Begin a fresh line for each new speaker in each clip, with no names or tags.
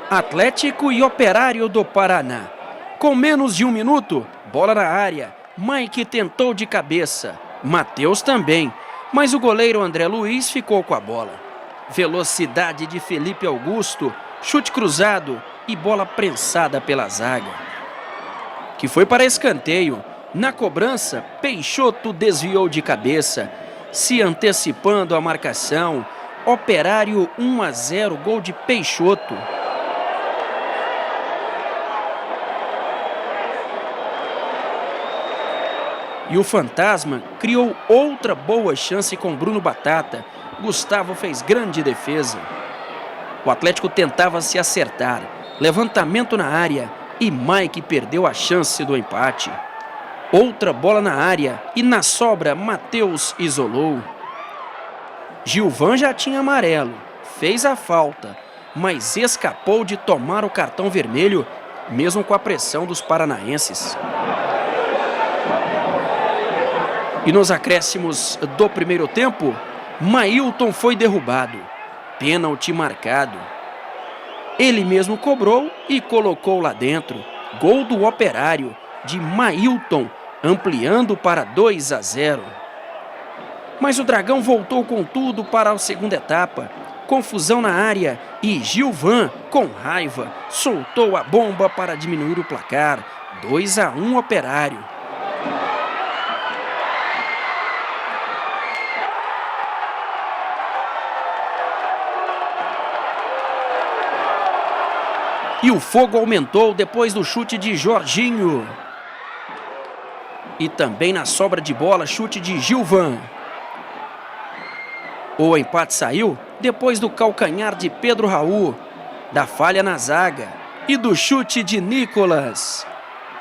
Atlético e Operário do Paraná. Com menos de um minuto, bola na área. Mike tentou de cabeça. Matheus também. Mas o goleiro André Luiz ficou com a bola. Velocidade de Felipe Augusto. Chute cruzado e bola prensada pela zaga. Que foi para escanteio. Na cobrança, Peixoto desviou de cabeça. Se antecipando a marcação. Operário 1-0, gol de Peixoto. E o Fantasma criou outra boa chance com Bruno Batata. Gustavo fez grande defesa. O Atlético tentava se acertar. Levantamento na área e Mike perdeu a chance do empate. Outra bola na área e na sobra Matheus isolou. Gilvan já tinha amarelo, fez a falta, mas escapou de tomar o cartão vermelho, mesmo com a pressão dos paranaenses. E nos acréscimos do primeiro tempo, Mailton foi derrubado. Pênalti marcado. Ele mesmo cobrou e colocou lá dentro. Gol do Operário, de Mailton, ampliando para 2-0. Mas o Dragão voltou com tudo para a segunda etapa. Confusão na área e Gilvan, com raiva, soltou a bomba para diminuir o placar. 2-1 Operário. E o fogo aumentou depois do chute de Jorginho. E também na sobra de bola, chute de Gilvan. O empate saiu depois do calcanhar de Pedro Raul, da falha na zaga e do chute de Nicolas.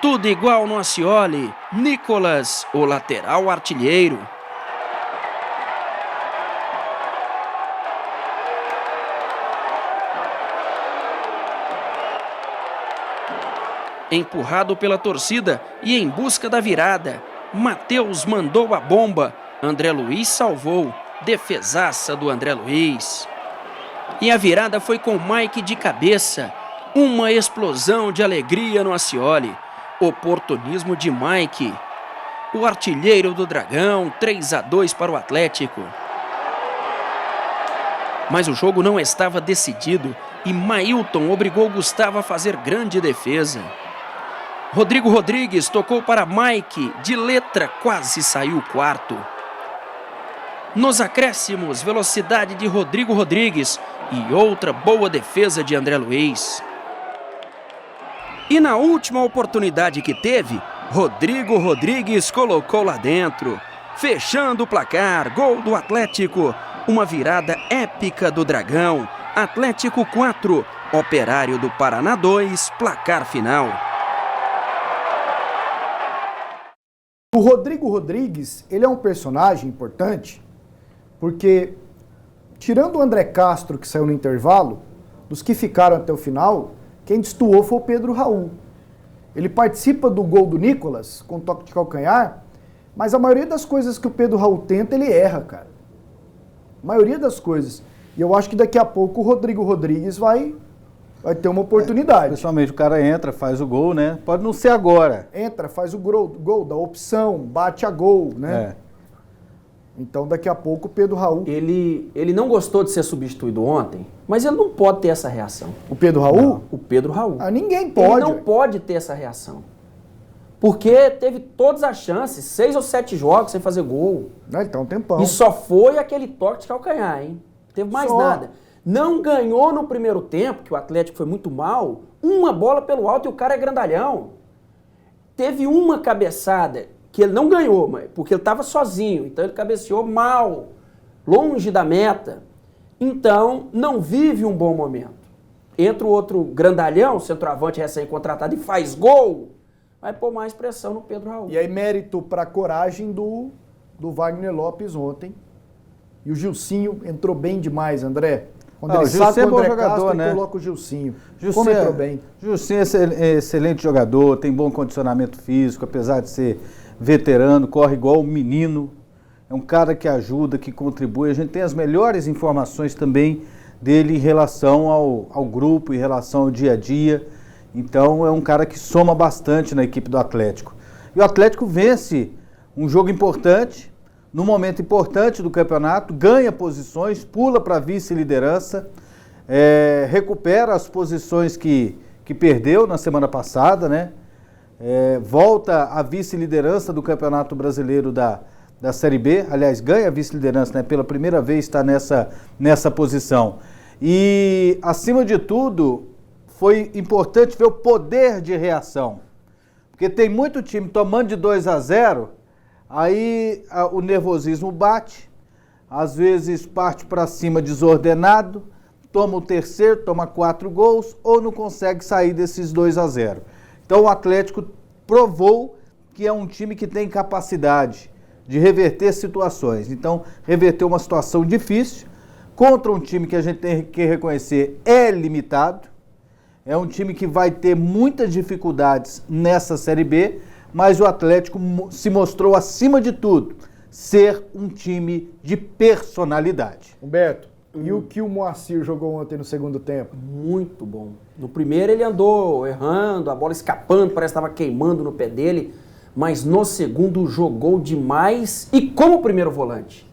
Tudo igual no Ascioli. Nicolas, o lateral artilheiro. Empurrado pela torcida e em busca da virada, Matheus mandou a bomba. André Luiz salvou. Defesaça do André Luiz. E a virada foi com Mike de cabeça. Uma explosão de alegria no Ascioli. Oportunismo de Mike. O artilheiro do Dragão, 3-2 para o Atlético. Mas o jogo não estava decidido e Mailton obrigou Gustavo a fazer grande defesa. Rodrigo Rodrigues tocou para Mike, de letra quase saiu o quarto. Nos acréscimos, velocidade de Rodrigo Rodrigues e outra boa defesa de André Luiz. E na última oportunidade que teve, Rodrigo Rodrigues colocou lá dentro. Fechando o placar, gol do Atlético. Uma virada épica do Dragão. Atlético 4, Operário do Paraná 2, placar final.
O Rodrigo Rodrigues, ele é um personagem importante, porque, tirando o André Castro, que saiu no intervalo, dos que ficaram até o final, quem destoou foi o Pedro Raul. Ele participa do gol do Nicolas, com toque de calcanhar, mas a maioria das coisas que o Pedro Raul tenta, ele erra, cara. A maioria das coisas. E eu acho que daqui a pouco o Rodrigo Rodrigues vai ter uma oportunidade.
Pessoalmente, o cara entra, faz o gol, né? Pode não ser agora.
Entra, faz o gol, dá opção, bate a gol, né? Então, daqui a pouco, o Pedro Raul...
Ele não gostou de ser substituído ontem, mas ele não pode ter essa reação.
O Pedro Raul?
Não, o Pedro Raul.
Ah, ninguém pode.
Ele não pode ter essa reação. Porque teve todas as chances, 6 ou 7 jogos sem fazer gol.
Então, um tempão.
E só foi aquele toque de calcanhar, hein? Não teve mais nada. Não ganhou no primeiro tempo, que o Atlético foi muito mal, uma bola pelo alto e o cara é grandalhão. Teve uma cabeçada que ele não ganhou, porque ele estava sozinho, então ele cabeceou mal, longe da meta. Então, não vive um bom momento. Entra o outro grandalhão, centroavante recém-contratado, e faz gol, vai pôr mais pressão no Pedro Raul.
E aí, mérito para a coragem do Wagner Lopes ontem. E o Gilcinho entrou bem demais, André. Quando ele saca o André Castro, né? Ele coloca o Gilcinho. Como entrou bem.
Gilcinho é excelente jogador, tem bom condicionamento físico, apesar de ser veterano, corre igual um menino. É um cara que ajuda, que contribui. A gente tem as melhores informações também dele em relação ao grupo, em relação ao dia a dia. Então é um cara que soma bastante na equipe do Atlético. E o Atlético vence um jogo importante, num momento importante do campeonato, ganha posições, pula para a vice-liderança, recupera as posições que perdeu na semana passada, né? Volta à vice-liderança do Campeonato Brasileiro da Série B, aliás, ganha a vice-liderança, né? Pela primeira vez está nessa posição. E, acima de tudo, foi importante ver o poder de reação, porque tem muito time tomando de 2-0, aí o nervosismo bate, às vezes parte para cima desordenado, toma o terceiro, toma 4 gols, ou não consegue sair desses 2-0. Então o Atlético provou que é um time que tem capacidade de reverter situações. Então, reverteu uma situação difícil contra um time que a gente tem que reconhecer é limitado. É um time que vai ter muitas dificuldades nessa Série B, mas o Atlético se mostrou, acima de tudo, ser um time de personalidade.
Humberto, e o que o Moacir jogou ontem no segundo tempo?
Muito bom. No primeiro ele andou errando, a bola escapando, parece que estava queimando no pé dele, mas no segundo jogou demais e como primeiro volante.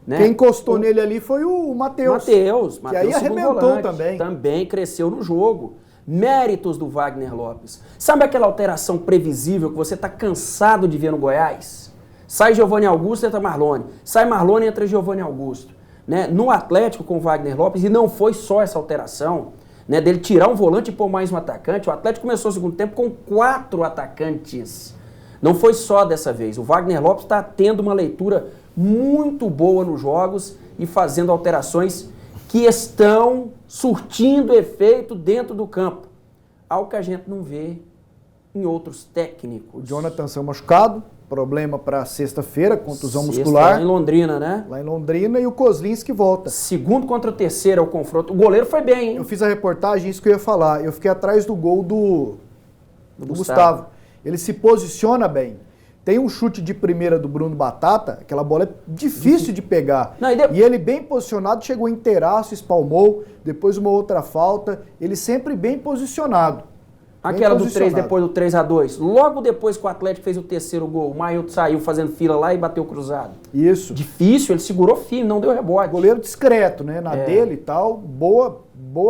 Né?
Quem encostou nele ali foi o Matheus.
Que
aí arrebentou também.
Também cresceu no jogo. Méritos do Wagner Lopes. Sabe aquela alteração previsível que você está cansado de ver no Goiás? Sai Giovanni Augusto, entra Marlone. Sai Marlone, entra Giovanni Augusto. Né? No Atlético com o Wagner Lopes, e não foi só essa alteração, né, dele tirar um volante e pôr mais um atacante, o Atlético começou o segundo tempo com 4 atacantes. Não foi só dessa vez. O Wagner Lopes está tendo uma leitura muito boa nos jogos e fazendo alterações que estão surtindo efeito dentro do campo. Algo que a gente não vê em outros técnicos.
O Jonathan saiu machucado, problema para sexta-feira, contusão muscular.
Lá em Londrina, né?
Lá em Londrina, e o Kozlinski volta.
Segundo contra o terceiro é o confronto. O goleiro foi bem, hein?
Eu fiz a reportagem, isso que eu ia falar. Eu fiquei atrás do gol do Gustavo. Ele se posiciona bem. Tem um chute de primeira do Bruno Batata, aquela bola é difícil de pegar. Não, e ele bem posicionado, chegou inteiraço, espalmou, depois uma outra falta, ele sempre bem posicionado.
Aquela do 3 depois do 3-2. Logo depois que o Atlético fez o terceiro gol, o Mailton saiu fazendo fila lá e bateu cruzado.
Isso.
Difícil, ele segurou firme, não deu rebote.
Goleiro discreto, né? Na dele e tal, boa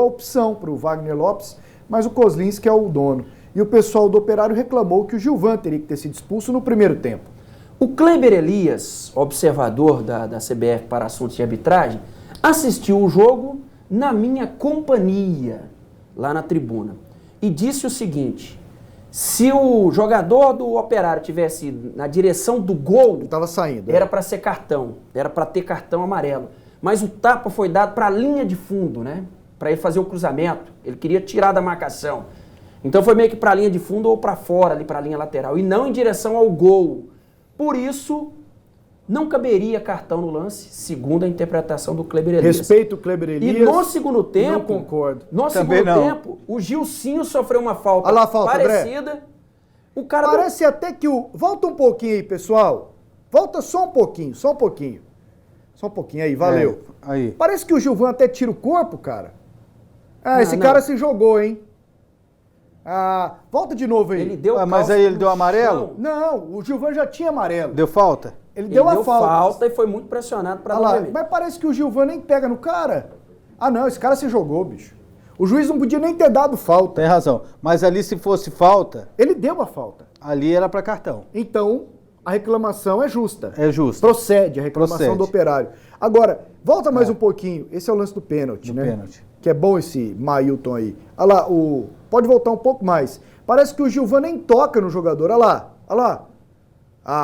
opção para o Wagner Lopes, mas o Kozlinski é o dono. E o pessoal do Operário reclamou que o Gilvan teria que ter sido expulso no primeiro tempo.
O Kleber Elias, observador da CBF para assuntos de arbitragem, assistiu o jogo na minha companhia, lá na tribuna, e disse o seguinte: se o jogador do Operário tivesse na direção do gol,
estava saindo.
Era para ser cartão, era para ter cartão amarelo. Mas o tapa foi dado para a linha de fundo, né? Para ele fazer o cruzamento. Ele queria tirar da marcação. Então foi meio que para a linha de fundo ou para fora, ali para a linha lateral, e não em direção ao gol. Por isso, não caberia cartão no lance, segundo a interpretação do Kleber Elias.
Respeito o Kleber Elias.
E no segundo tempo,
não concordo.
No segundo tempo, o Gilcinho sofreu uma falta parecida.
André.
O cara
parece até que o... Volta um pouquinho aí, pessoal. Volta só um pouquinho. Só um pouquinho aí, valeu.
Aí.
Parece que o Gilvan até tira o corpo, cara. Esse cara se jogou, hein? Volta de novo aí.
Ele deu
mas aí ele deu amarelo?
Não, o Gilvan já tinha amarelo.
Deu falta?
Ele deu a
falta e foi muito pressionado para
lá. Mas parece que o Gilvan nem pega no cara. Não, esse cara se jogou, bicho. O juiz não podia nem ter dado falta.
Tem razão. Mas ali, se fosse falta...
Ele deu a falta.
Ali era para cartão.
Então, a reclamação é justa.
É justa.
Procede a reclamação do Operário. Agora, volta mais um pouquinho. Esse é o lance do pênalti, né?
Pênalti.
Que é bom esse Mailton aí. Olha lá, pode voltar um pouco mais. Parece que o Gilvan nem toca no jogador. Olha lá.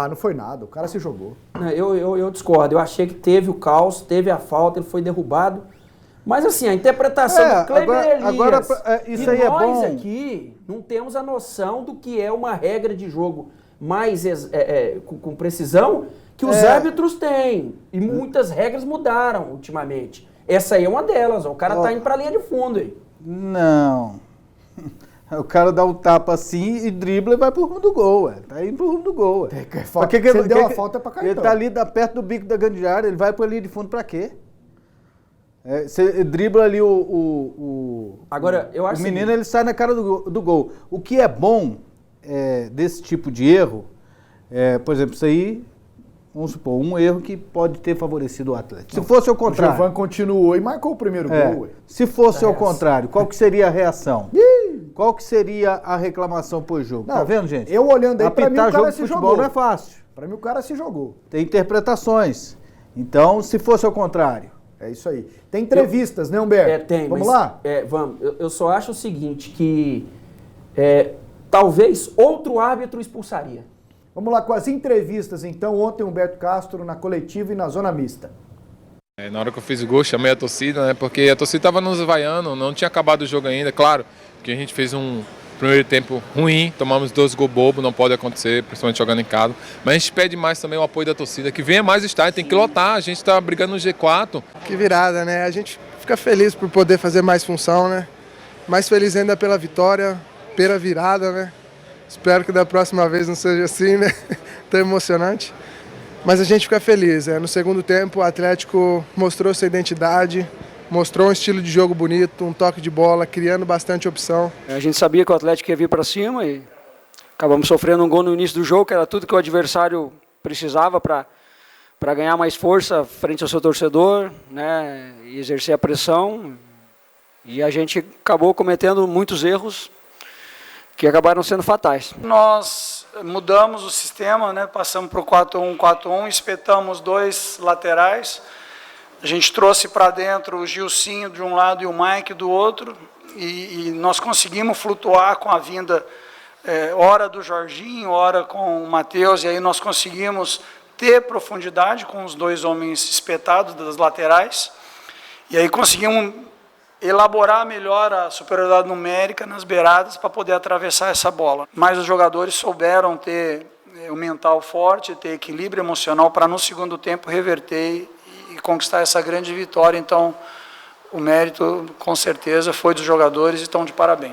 Não foi nada. O cara se jogou.
Eu discordo. Eu achei que teve o caos, teve a falta, ele foi derrubado. Mas assim, a interpretação do Kleber Elias.
Agora, isso aí é bom.
Nós aqui não temos a noção do que é uma regra de jogo mais com precisão que os árbitros têm. E muitas regras mudaram ultimamente. Essa aí é uma delas. O cara tá indo pra linha de fundo aí.
Não. O cara dá um tapa assim e dribla e vai pro rumo do gol. Tá indo pro rumo do gol.
Se ele deu uma falta, é pra cartão.
Ele tá ali perto do bico da grande área, ele vai pra linha de fundo pra quê? Você dribla ali o
Agora, eu acho
o menino, ele sai na cara do gol. O que é bom desse tipo de erro, por exemplo, isso aí, vamos supor, um erro que pode ter favorecido o Atlético. Se fosse ao
O
contrário.
Giovan continuou e marcou o primeiro gol. Ué.
Se fosse ao contrário, qual que seria a reação? Qual que seria a reclamação pós-jogo? Tá vendo, gente?
Eu olhando aí, pra mim o
Apitar jogo
cara
de
se
futebol
jogou.
não é fácil.
Pra mim o cara se jogou.
Tem interpretações. Então, se fosse ao contrário.
É isso aí. Tem entrevistas, né, Humberto?
Tem.
Vamos
mas,
lá?
Vamos. Eu só acho o seguinte, que talvez outro árbitro expulsaria.
Vamos lá com as entrevistas, então. Ontem, Humberto Castro na coletiva e na zona mista.
Na hora que eu fiz o gol, chamei a torcida, né? Porque a torcida estava nos vaiando, não tinha acabado o jogo ainda. Claro que a gente fez um primeiro tempo ruim, tomamos 2 gols bobos, não pode acontecer, principalmente jogando em casa. Mas a gente pede mais também o apoio da torcida, que venha mais estádio, tem que lotar. A gente está brigando no G4.
Que virada, né? A gente fica feliz por poder fazer mais função, né? Mais feliz ainda pela vitória, pela virada, né? Espero que da próxima vez não seja assim, né? Tão emocionante. Mas a gente fica feliz. No segundo tempo, o Atlético mostrou sua identidade, mostrou um estilo de jogo bonito, um toque de bola, criando bastante opção.
A gente sabia que o Atlético ia vir para cima e acabamos sofrendo um gol no início do jogo, que era tudo que o adversário precisava para ganhar mais força frente ao seu torcedor, né? E exercer a pressão. E a gente acabou cometendo muitos erros que acabaram sendo fatais. Nós mudamos o sistema, né? Passamos para o 4-1-4-1, espetamos 2 laterais. A gente trouxe para dentro o Gilcinho de um lado e o Mike do outro. E nós conseguimos flutuar com a vinda, hora do Jorginho, hora com o Matheus. E aí nós conseguimos ter profundidade com os 2 homens espetados das laterais. E aí conseguimos elaborar melhor a superioridade numérica nas beiradas para poder atravessar essa bola. Mas os jogadores souberam ter o mental forte, ter equilíbrio emocional para no segundo tempo reverter e conquistar essa grande vitória. Então, o mérito com certeza foi dos jogadores e estão de parabéns.